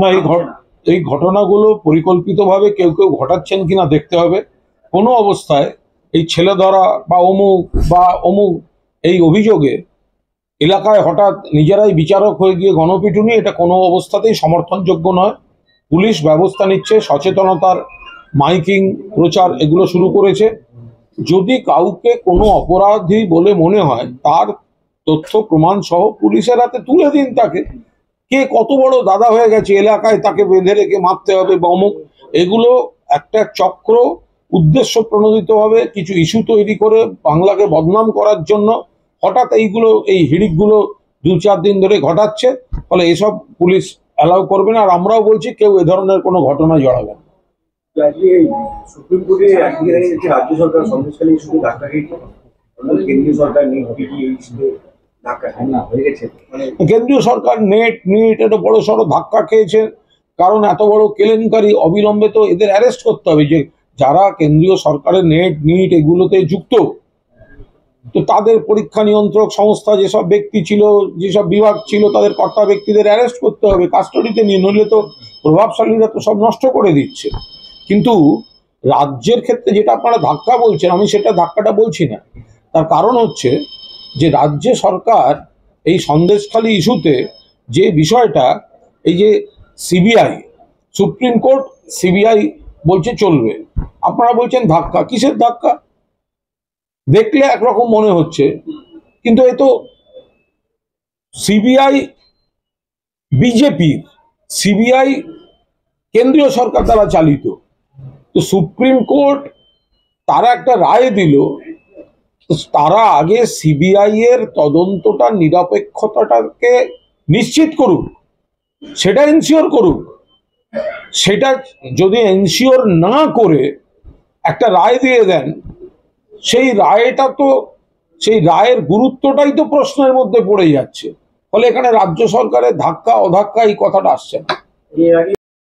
না, এই ঘটনাগুলো পরিকল্পিতভাবে কেউ কেউ ঘটাচ্ছেন কিনা দেখতে হবে। কোনো অবস্থায় এই ছেলে ধরা বা অমুক এই অভিযোগে এলাকায় হঠাৎ নিজেরাই বিচারক হয়ে গিয়ে গণপিটুনি, এটা কোনো অবস্থাতেই সমর্থনযোগ্য নয়। পুলিশ ব্যবস্থা নিচ্ছে, সচেতনতার মাইকিং প্রচার এগুলো শুরু করেছে। যদি কাউকে কোনো অপরাধী বলে মনে হয় তার তথ্য প্রমাণ সহ পুলিশের হাতে তুলে দিন তাকে। কে কত বড় দাদা হয়ে গেছে এলাকায় তাকে বেঁধে রেখে মারতে হবে বা অমুক, এগুলো একটা চক্র উদ্দেশ্য প্রণোদিতভাবে কিছু ইস্যু তৈরি করে বাংলাকে বদনাম করার জন্য হঠাৎ এই হিড়িকগুলো 2-4 দিন ধরে ঘটাচ্ছে। ফলে এসব পুলিশ অ্যালাউ করবে না। আর আমরাও বলছি কেউ এ ধরনের কোনো ঘটনায় জড়াবে না। সুপ্রিম কোর্টে রাজ্য সরকার সন্দেশখালী ইস্যুতে ধাক্কা খেয়েছে, কেন্দ্রীয় সরকার কেন্দ্রীয় সরকার নেট এটা বড় সড়ো ধাক্কা খেয়েছে। কারণ এত বড় কেলেঙ্কারি অবিলম্বে তো এদের অ্যারেস্ট করতে হবে। যে যারা কেন্দ্রীয় সরকারের নেট এগুলোতে যুক্ত, তো তাদের পরীক্ষা নিয়ন্ত্রক সংস্থা যেসব ব্যক্তি ছিল, যেসব বিভাগ ছিল, তাদের কর্তা ব্যক্তিদের অ্যারেস্ট করতে হবে, কাস্টডিতে নিয়ে, নইলে তো প্রভাবশালীরা তো সব নষ্ট করে দিচ্ছে। কিন্তু রাজ্যের ক্ষেত্রে যেটা আপনারা ধাক্কা বলছেন, আমি সেটা ধাক্কাটা বলছি না। তার কারণ হচ্ছে যে রাজ্য সরকার এই সন্দেশখালী ইস্যুতে যে বিষয়টা, এই যে সিবিআই, সুপ্রিম কোর্ট সিবিআই বলছে চলবে, আপনারা বলছেন ধাক্কা। কিসের ধাক্কা? দেখলে একরকম মনে হচ্ছে, কিন্তু এ তো সিবিআই বিজেপির, সিবিআই কেন্দ্রীয় সরকার দ্বারা চালিত। তো সুপ্রিম কোর্ট তারা একটা রায় দিল, তারা আগে সিবিআই এর তদন্তটা নিরপেক্ষতাটাকে নিশ্চিত করুক, সেটা এনশিওর করুক। সেটা যদি এনশিওর না করে একটা রায় দিয়ে দেন, সেই রায়টা তো, সেই রায়ের গুরুত্বটাই তো প্রশ্নের মধ্যে পড়ে যাচ্ছে। ফলে এখানে রাজ্য সরকারের ধাক্কা অধাক্কা এই কথাটা আসছে না।